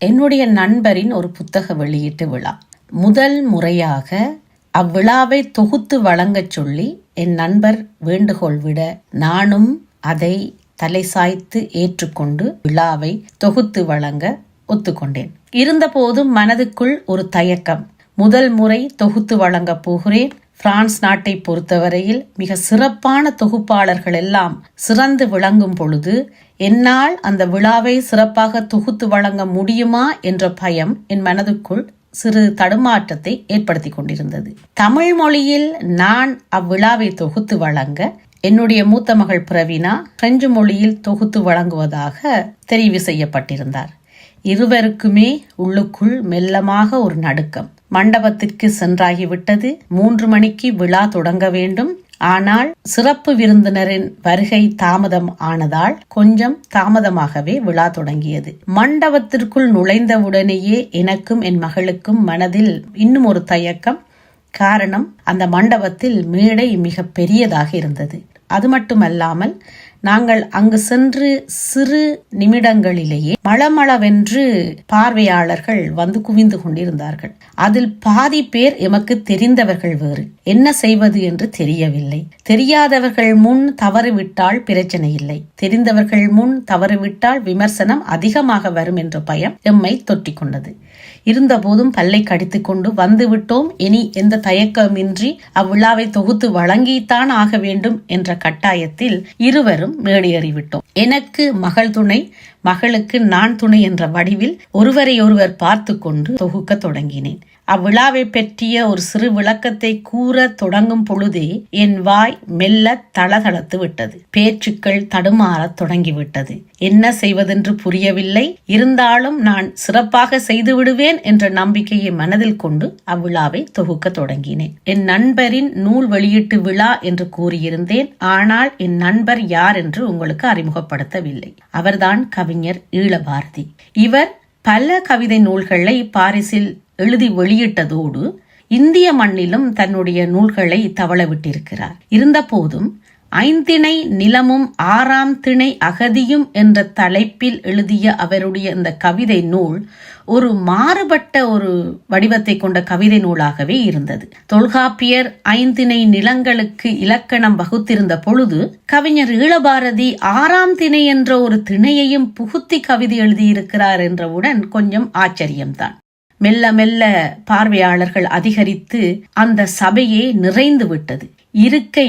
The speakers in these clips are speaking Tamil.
என்னுடைய நண்பரின் ஒரு புத்தக வெளியீட்டு விழா. முதல் முறையாக அவ்விழாவை தொகுத்து வழங்கச் சொல்லி என் நண்பர் வேண்டுகோள் விட நானும் அதை தலை சாய்த்து ஏற்றுக்கொண்டு விழாவை தொகுத்து வழங்க ஒத்துக்கொண்டேன். இருந்தபோதும் மனதுக்குள் ஒரு தயக்கம். முதல் முறை தொகுத்து வழங்கப் போகிறேன். பிரான்ஸ் நாட்டை பொறுத்தவரையில் மிக சிறப்பான தொகுப்பாளர்கள் எல்லாம் சிறந்து விளங்கும் பொழுது என்னால் அந்த விழாவை சிறப்பாக தொகுத்து வழங்க முடியுமா என்ற பயம் என் மனதுக்குள் சிறு தடுமாற்றத்தை ஏற்படுத்தி கொண்டிருந்தது. தமிழ் மொழியில் நான் அவ்விழாவை தொகுத்து வழங்க என்னுடைய மூத்த மகள் பிரவீனா பிரெஞ்சு மொழியில் தொகுத்து வழங்குவதாக தெரிவு செய்யப்பட்டிருந்தார். இருவருக்குமே உள்ளுக்குள் மெல்லமாக ஒரு நடுக்கம். மண்டபத்திற்கு சென்றாகிவிட்டது. 3 மணிக்கு விழா தொடங்க வேண்டும். ஆனால் சிறப்பு விருந்தினரின் வருகை தாமதம் ஆனதால் கொஞ்சம் தாமதமாகவே விழா தொடங்கியது. மண்டபத்திற்குள் நுழைந்தவுடனேயே எனக்கும் என் மகளுக்கும் மனதில் இன்னும் ஒரு தயக்கம். காரணம், அந்த மண்டபத்தில் மேடை மிக பெரியதாக இருந்தது. அது மட்டுமல்லாமல் நாங்கள் அங்கு சென்று சிறு நிமிடங்களிலேயே மளமளவென்று பார்வையாளர்கள் வந்து குவிந்து கொண்டிருந்தார்கள். அதில் பாதி பேர் எமக்கு தெரிந்தவர்கள் வேறு. என்ன செய்வது என்று தெரியவில்லை. தெரியாதவர்கள் முன் தவறிவிட்டால் பிரச்சனை இல்லை, தெரிந்தவர்கள் முன் தவறிவிட்டால் விமர்சனம் அதிகமாக வரும் என்ற பயம் எம்மை தொற்றிக் கொண்டது. இருந்தபோதும் பல்லை கடித்துக் கொண்டு வந்துவிட்டோம். இனி எந்த தயக்கமின்றி அவ்விழாவை தொகுத்து வழங்கித்தான் ஆக வேண்டும் என்ற கட்டாயத்தில் இருவரும் மேடையேறிவிட்டோம். எனக்கு மகள் துணை, மகளுக்கு நான் துணை என்ற வடிவில் ஒருவரை ஒருவர் பார்த்து கொண்டு தொகுக்க தொடங்கினேன். அவ்விழாவை பற்றிய ஒரு சிறு விளக்கத்தை கூற தொடங்கும் பொழுதே என் வாய் மெல்ல தளதளத்து விட்டது. பேச்சுக்கள் தடுமாறத் தொடங்கிவிட்டது. என்ன செய்வதென்று புரியவில்லை. இருந்தாலும் நான் சிறப்பாக செய்து விடுவேன் என்ற நம்பிக்கையை மனதில் கொண்டு அவ்விழாவை தொகுக்க தொடங்கினேன். என் நண்பரின் நூல் வெளியீட்டு விழா என்று கூறியிருந்தேன். ஆனால் என் நண்பர் யார் என்று உங்களுக்கு அறிமுகப்படுத்தவில்லை. அவர்தான் கவிஞர் ஈழபாரதி. இவர் பல கவிதை நூல்களை பாரிஸில் எழுதி வெளியிட்டதோடு இந்திய மண்ணிலும் தன்னுடைய நூல்களை தவள விட்டிருக்கிறார். இருந்த போதும் 5 திணை நிலமும் 6ஆம் திணை அகதியும் என்ற தலைப்பில் எழுதிய அவருடைய இந்த கவிதை நூல் ஒரு மாறுபட்ட ஒரு வடிவத்தை கொண்ட கவிதை நூலாகவே இருந்தது. தொல்காப்பியர் 5 திணை நிலங்களுக்கு இலக்கணம் வகுத்திருந்த பொழுது கவிஞர் ஈழபாரதி 6ஆம் திணை என்ற ஒரு திணையையும் புகுத்தி கவிதை எழுதியிருக்கிறார் என்றவுடன் கொஞ்சம் ஆச்சரியம்தான். மெல்ல மெல்ல பார்வையாளர்கள் அதிகரித்து அந்த சபையே நிறைந்து விட்டது.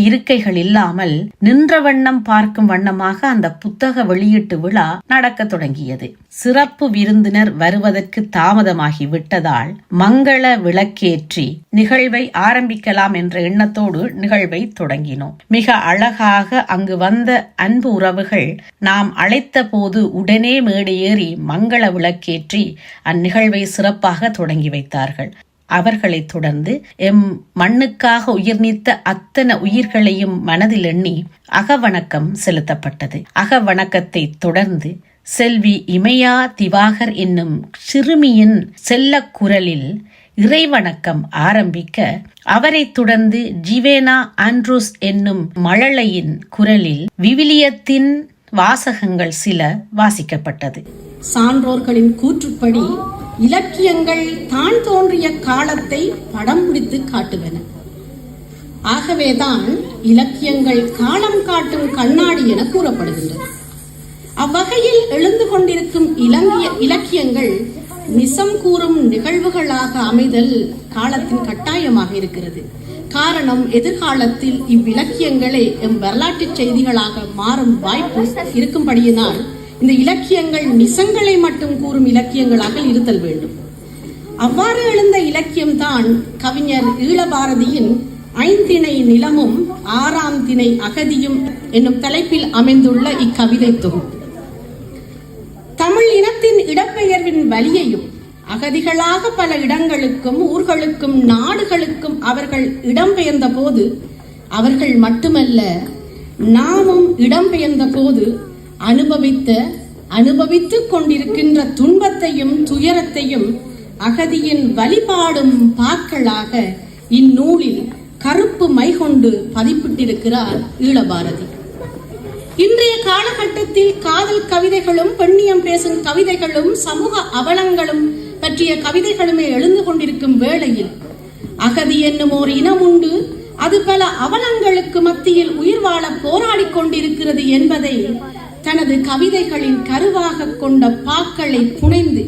இருக்கைகள் இல்லாமல் நின்ற வண்ணம் பார்க்கும் வண்ணமாக அந்த புத்தக வெளியீட்டு விழா நடக்க தொடங்கியது. சிறப்பு விருந்தினர் வருவதற்கு தாமதமாகி விட்டதால் மங்கள விளக்கேற்றி நிகழ்வை ஆரம்பிக்கலாம் என்ற எண்ணத்தோடு நிகழ்வை தொடங்கினோம். மிக அழகாக அங்கு வந்த அன்பு உறவுகள் நாம் அழைத்த போது உடனே மேடையேறி மங்கள விளக்கேற்றி அந்நிகழ்வை சிறப்பாக தொடங்கி வைத்தார்கள். அவர்களை தொடர்ந்து எம் மண்ணுக்காக உயிர் நீத்த அத்தனை உயிர்களையும் மனதில் எண்ணி அகவணக்கம் செலுத்தப்பட்டது. அகவணக்கத்தை தொடர்ந்து செல்வி இமையா திவாகர் என்னும் சிறுமியின் செல்ல குரலில் இறைவணக்கம் ஆரம்பிக்க, அவரை தொடர்ந்து ஜிவேனா ஆண்ட்ரூஸ் என்னும் மழலையின் குரலில் விவிலியத்தின் வாசகங்கள் சில வாசிக்கப்பட்டது. சான்றோர்களின் கூற்றுப்படி இலக்கியங்கள் தான் தோன்றிய காலத்தை படம் பிடித்து காட்டுவன. ஆகவேதான் இலக்கியங்கள் காலம் காட்டும் கண்ணாடி என கூறப்படுகின்றது. அவ்வகையில் எழுந்து கொண்டிருக்கும் இலக்கியங்கள் நிசம் கூறும் நிகழ்வுகளாக அமைதல் காலத்தின் கட்டாயமாக இருக்கிறது. காரணம், எதிர்காலத்தில் இவ்விலக்கியங்களே எம் வரலாற்று செய்திகளாக மாறும் வாய்ப்பு இருக்கும்படியினால் இந்த இலக்கியங்கள் நிசங்களை மட்டும் கூறும் இலக்கியங்களாக இருத்தல் வேண்டும். அவ்வாறு எழுந்த இலக்கியம்தான் கவிஞர் ஈழபாரதியின் 5 திணை நிலமும் 6ஆம் திணை அகதியும் என்னும் தலைப்பில் அமைந்துள்ள இக்கவிதை தொகுப்பு. தமிழ் இனத்தின் இடப்பெயர்வின் வலியையும் அகதிகளாக பல இடங்களுக்கும் ஊர்களுக்கும் நாடுகளுக்கும் அவர்கள் இடம்பெயர்ந்த போது, அவர்கள் மட்டுமல்ல நாமும் இடம்பெயர்ந்த போது அனுபவித்துக் கொண்டிருக்கின்ற துன்பத்தையும் துயரத்தையும் அகதியின் வழிபாடும் பாக்களாக இந்நூலில் கருப்பு மை கொண்டு பதிப்பிட்டிருக்கிறார் ஈழபாரதி. இன்றைய காலகட்டத்தில் காதல் கவிதைகளும் பெண்ணியம் பேசும் கவிதைகளும் சமூக அவலங்களும் பற்றிய கவிதைகளுமே எழுந்து கொண்டிருக்கும் வேளையில் அகதி என்னும் ஓர் இனம் உண்டு, அது பல அவலங்களுக்கு மத்தியில் உயிர் வாழ போராடி கொண்டிருக்கிறது என்பதை தனது கவிதைகளின் கருவாக கொண்ட பாக்களை புனைந்து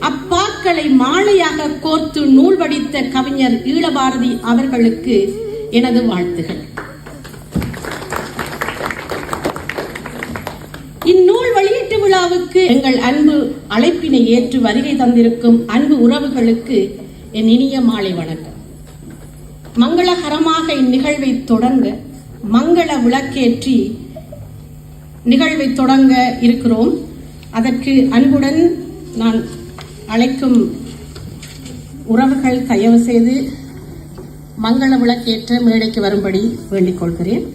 அப்பாக்களை மாலையாக கோர்த்து நூல் வடித்த கவிஞர் ஈழபாரதி அவர்களுக்கு எனது வாழ்த்துகள். இந்நூல் வெளியீட்டு விழாவுக்கு எங்கள் அன்பு அழைப்பினை ஏற்று வருகை தந்திருக்கும் அன்பு உறவுகளுக்கு என் இனிய மாலை வணக்கம். மங்களகரமாக இந்நிகழ்வை தொடங்க மங்கள விளக்கேற்றி நிகழ்வை தொடங்க இருக்கிறோம். அதற்கு அன்புடன் நான் அழைக்கும் உறவுகள் தயவு செய்து மங்கள விளக்கேற்ற மேடைக்கு வரும்படி வேண்டிக் கொள்கிறேன்.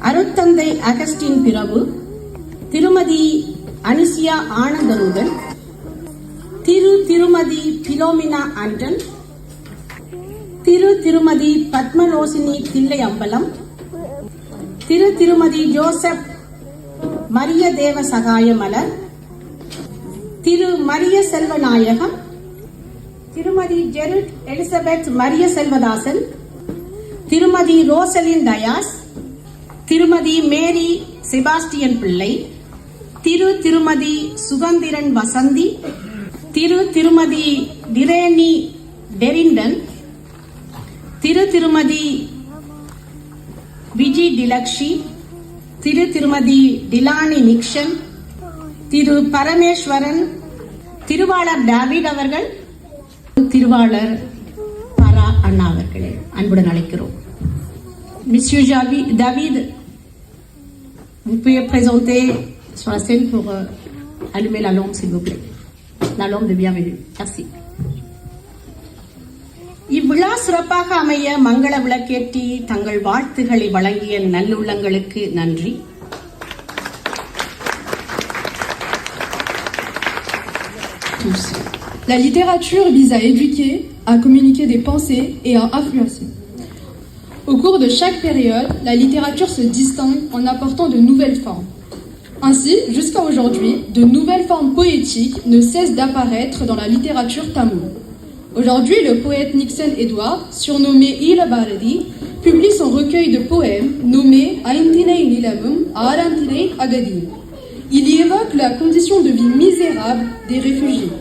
அருட்தந்தை அகஸ்டின் பிரபு, திருமதி அனிசியா ஆனந்தரூதன், திருமதி பிலோமினா ஆண்டன், திருமதி பத்மலோசினி தில்லை அம்பலம், திருமதி ஜோசப் மரிய தேவ சகாயமலர், மரிய செல்வநாயகம், திருமதி ஜெருட் எலிசபெத் மரிய செல்வதாசன், திருமதி ரோசலின் டயாஸ், திருமதி மேரி செபாஸ்டியன் பிள்ளை, திருமதி சுகந்திரன் வசந்தி, திருமதி டிரேனி டெரிண்டன், திருமதி விஜி டிலக்ஷி, திருமதி டிலானி நிக்ஷன், பரமேஸ்வரன், திருவாளர் டேவிட் அவர்கள், திருவாளர் பரா அண்ணா அவர்களை அன்புடன் அழைக்கிறோம். Monsieur David, vous pouvez présenter sur la scène pour allumer la lampe, s'il vous plaît. La lampe de bienvenue. Merci. இவ்விழா சிறப்பாக அமைய மங்கள விளக்கேற்றி தங்கள் வாழ்த்துக்களை வழங்கிய நல்லுள்ளங்களுக்கு நன்றி. La littérature vise à éduquer, à communiquer des pensées et à influencer. Au cours de chaque période, la littérature se distingue en apportant de nouvelles formes. Ainsi, jusqu'à aujourd'hui, de nouvelles formes poétiques ne cessent d'apparaître dans la littérature tamoule. Aujourd'hui, le poète Nixon Edward, surnommé Ila-Baradi, publie son recueil de poèmes nommé Aintinei Nilavum Arantinei Agadim. Il y évoque la condition de vie misérable des réfugiés,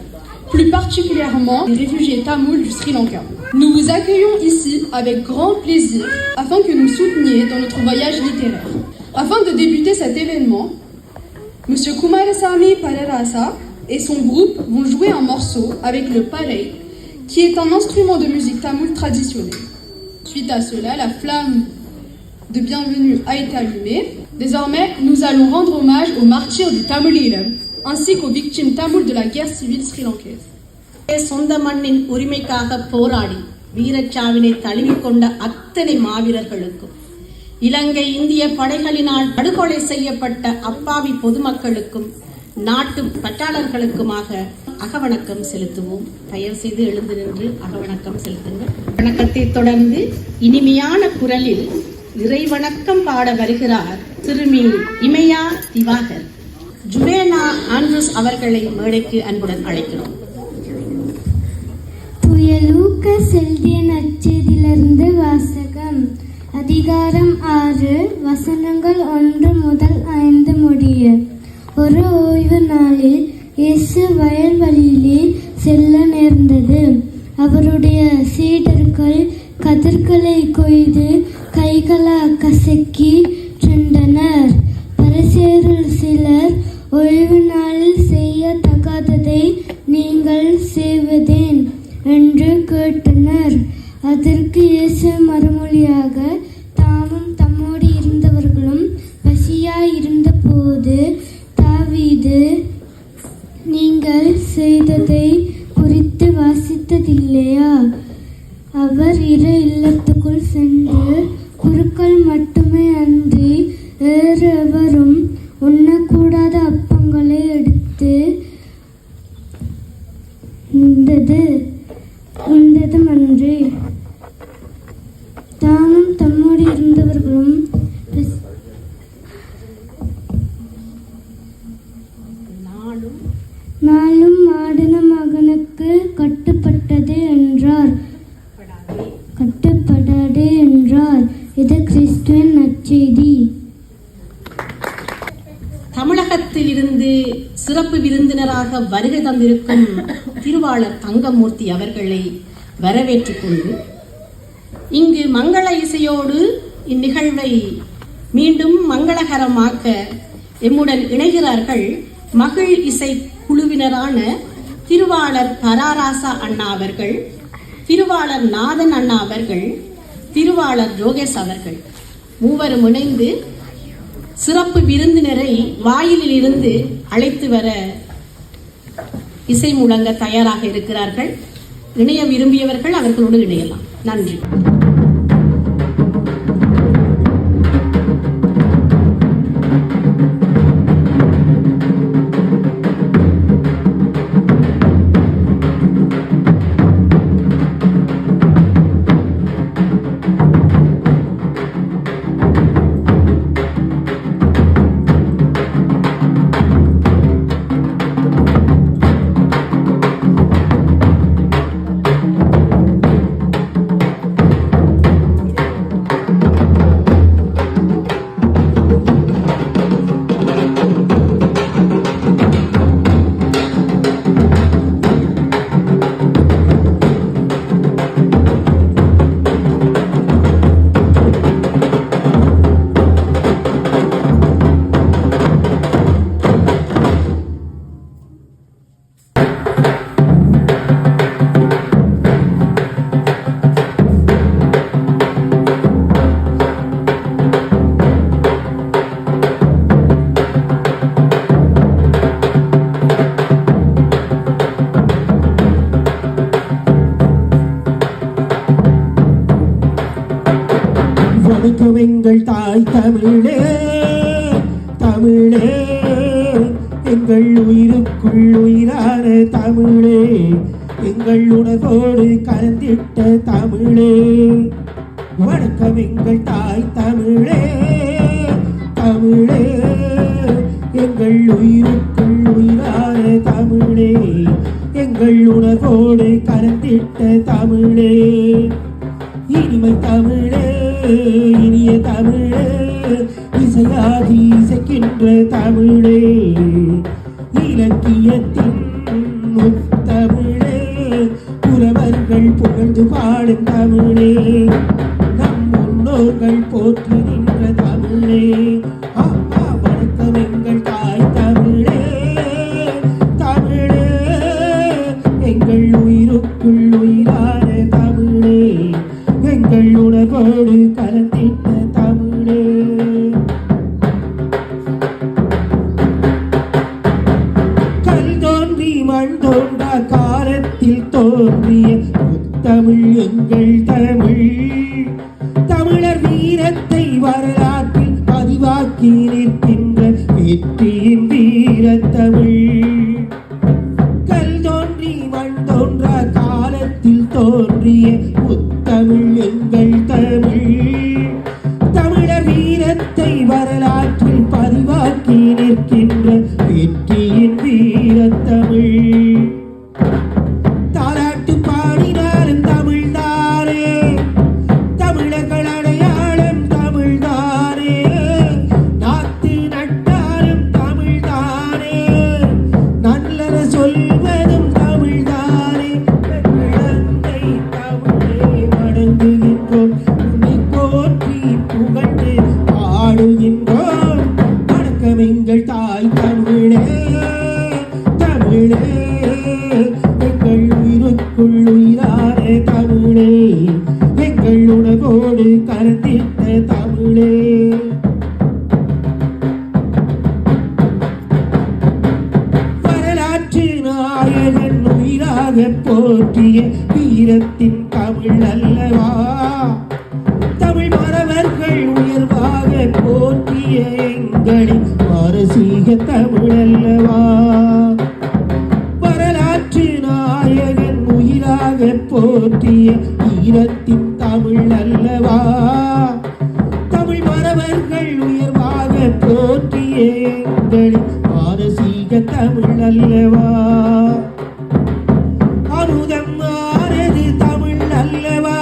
plus particulièrement des réfugiés tamouls du Sri Lanka. Nous vous accueillons ici avec grand plaisir afin que nous souteniez dans notre voyage littéraire. Afin de débuter cet événement, M. Kumarasamy Pararasa et son groupe vont jouer un morceau avec le parei, qui est un instrument de musique tamoule traditionnel. Suite à cela, la flamme de bienvenue a été allumée. Désormais, nous allons rendre hommage aux martyrs du Tamil Eelam, ainsi qu'aux victimes tamoules de la guerre civile sri-lankaise. சொந்த மண்ணின் உரிமைக்காக போராடி வீரச்சாவினை தழுவிக்கொண்ட அத்தனை மாவீரர்களுக்கும், இலங்கை இந்திய படைகளினால் படுகொலை செய்யப்பட்ட அப்பாவி பொதுமக்களுக்கும் நாட்டு பற்றாளர்களுக்குமாக அகவணக்கம் செலுத்துவோம். தயவு செய்து எழுந்து நின்று அகவணக்கம் செலுத்துங்கள். வணக்கத்தை தொடர்ந்து இனிமையான குரலில் இறைவணக்கம் பாட வருகிறார் திருமி இமையா திவாகர். ஜுவேனா ஆண்ட்ரூஸ் அவர்களை மேடைக்கு அன்புடன் அழைக்கிறோம். லூக்காஸ் எழுதிய நற்செய்தியிலிருந்து வாசகம். அதிகாரம் 6, வசனங்கள் 1 முதல் 5 முடிய. ஒரு ஓய்வு நாளில் இயேசு வயல்வெளியிலே செல்ல நேர்ந்தது. அவருடைய சீடர்கள் கதிர்களை கொய்து கைகளால் கசக்கி சென்றனர். பரிசேயரில் சிலர், ஓய்வு நாளில் செய்யத்தகாததை நீங்கள் செய்வதேன் என்று கேட்டனர். அதற்கு இயேசு மறுமொழியாக, தாமும் தம்மோடு இருந்தவர்களும் பசியாயிருந்த போது தாவீது நீங்கள் செய்ததை குறித்து வாசித்ததில்லையா? அவர் இரு இல்லத்துக்குள் சென்று குருக்கள் மட்டுமே அன்றி வேறு எவரும் உண்ணக்கூடாத அப்பங்களை எடுத்து உண்டதும் அன்றி தாமும் தம்மோடு இருந்தவர்களும் நாளும் ஆடின மகனுக்கு கட்டுப்பட்டதே என்றார். கட்டுப்படாதே என்றார். இது கிறிஸ்துவின் நற்செய்தி. தமிழகத்தில் இருந்து சிறப்பு விருந்தினராக வருகை தந்திருக்கும் திருவாளர் தங்கமூர்த்தி அவர்களை வரவேற்றுக் கொண்டு இங்கு மங்கள இசையோடு இந்நிகழ்வை மீண்டும் மங்களகரமாக்க எம்முடன் இணைகிறார்கள் மகிழ் இசை குழுவினரான திருவாளர் பராராசா அண்ணா அவர்கள், திருவாளர் நாதன் அண்ணா அவர்கள், திருவாளர் யோகேஷ் அவர்கள் மூவரும் இணைந்து சிறப்பு விருந்தினரை வாயிலில் இருந்து அழைத்து வர இசை முழங்க தயாராக இருக்கிறார்கள். இணைய விரும்பியவர்கள் அவர்களோடு இணையலாம். நன்றி. வணக்கம் எங்கள் தாய் தமிழே, தமிழே எங்கள் உயிருக்குள் உயிரான தமிழே, எங்கள் உணர்வோடு கலந்திட்ட தமிழே. வணக்கம் எங்கள் தாய் தமிழே, தமிழே எங்கள் உயிருக்குள் உயிரான தமிழே, எங்கள் உணர்வோடு கலந்திட்ட தமிழே. இனிமை தமிழே, இனிய தமிழே, இசையாதி இசைக்கின்ற தமிழே, இலக்கியத்தின் முத்தமிழே, புலவர்கள் புகழ்ந்து பாடும் தமிழே, நம் முன்னோர்கள் போற்றி நின்ற தமிழே. வணக்கம் எங்கள் தாய் தமிழே, தமிழே எங்கள் உயிருக்குள் உயிரான தமிழே, எங்கள் உணர்வோடு கலந்திட்ட தமிழே. கல் தோன்றி மண் தோன்றா காலத்தில் தோன்றிய முத்தமிழ் எங்கள் தமிழ், தமிழர் வீரத்தை வரலாற்றில் பதிவாக்கி நிற்கின்ற வெற்றியின் வீரத்தமிழ். கல் தோன்றி மண் தோன்றா காலத்தில் தோன்றிய முத்தமிழ் எங்கள் தமிழ், தமிழர் வீரத்தை வரலாற்றில் பதிவாக்கி நிற்கின்ற வெற்றியின் வீரத்தமிழ். தாலாட்டு பாடினாலும் தமிழ்தானே, தமிழர்கள் அடையாளம் தமிழ்தானே, நாத்து நட்டாலும் தமிழ்தானே, நல்லன சொல்வதும் தமிழ்தானே. இழந்தை தமிழே வணங்குகின்றோம், உன்னை போற்றி புகழ்ந்து பாடுகின்றோம். வணக்கம் எங்கள் தாய் தமிழே, தமிழே எங்கள் உயிருக்குள் உயிரான தமிழே, எங்கள் உணவோடு கலந்திட்ட தமிழே. வரலாற்று நாயகன் உயிராக போற்றிய வீரத்தின் தமிழ் அல்லவா, தமிழ் மறவர்கள் உயர்வாக போற்றிய எங்களின் பாரசீக தமிழ் அல்லவா. வரலாற்று நாயகன் உயிராக போற்றிய வீரத்தின் தமிழ் அல்லவா, தமிழ் மறவர்கள் உயர்வாக போற்றிய எங்களின் பாரசீக தமிழ் அல்லவா, அமுதமானது தமிழ் அல்லவா,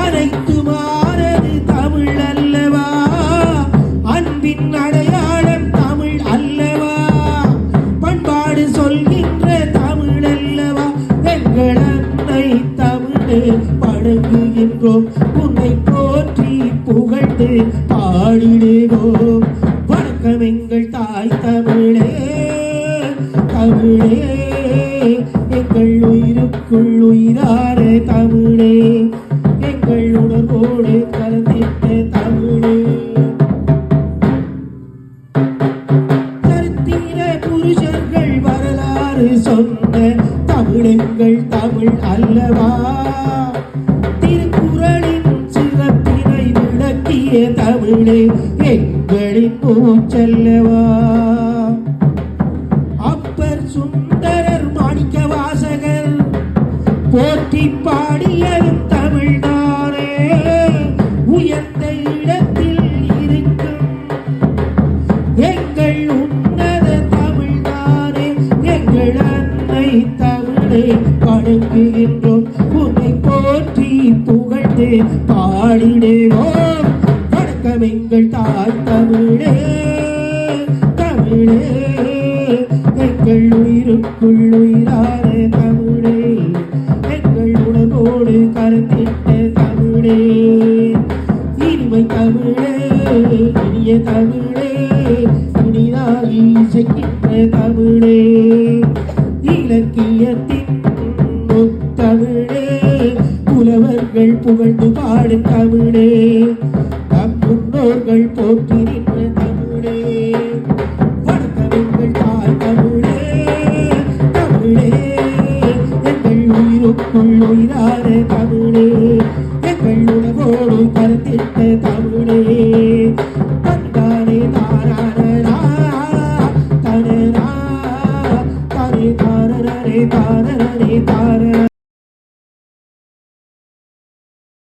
அனைத்துமானது தமிழ் அல்லவா, அன்பின் அடையாளம் தமிழ் அல்லவா, பண்பாடு சொல்கின்ற தமிழ் அல்லவா, எங்கள் அன்னை தமிழே வணங்குகின்றோம், உன்னை போற்றி புகழ்ந்து பாடிடுவோம். வணக்கம் எங்கள் தாய் தமிழே, தமிழே எங்கள் உயிருக்குள் உயிரான தமிழே, எங்கள் உணர்வோடு கலந்திட்ட தமிழே. சரித்திர புருஷர்கள் வரலாறு சொன்ன தமிழெங்கள் தமிழ் அல்லவா, திருக்குறளின் சிறப்பினை விளக்கிய தமிழே எங்களின் மூச்சல்லவா. அப்பர் சுந்தரர் மாணிக்க வாசகர் போற்றி பாடியதும் தமிழ்தானே, உயர்ந்த இடத்தில் இருக்கும் எங்கள் உன்னத தமிழ்தானே, எங்கள் அன்னை தமிழை வணங்குகின்றோம், உன்னை போற்றி புகழ்ந்து பாடிடுவோம். வணக்கம் எங்கள் தாய் தமிழே, தமிழே எங்கள் உயிருக்குள் உயிரான தமிழே, எங்கள் உணர்வோடு கலந்திட்ட தமிழே, இனிமை தமிழே, இனிய தமிழே, இனிதாகி இசைக்கின்ற தமிழே, இலக்கியத்தின் முத்தமிழே, புலவர்கள் புகழ்ந்து பாடும் தமிழே, நம் முன்னோர்கள் போற்றி நின்ற தமிழே. வணக்கம் எங்கள் தாய் தமிழே, தமிழே எங்கள் உயிருக்குள் உயிரான தமிழே, எங்கள் உணவோடு கருத்திட்ட தமிழே. தந்தானே தாராரா தனரா தனே தாரரே தாரரே தார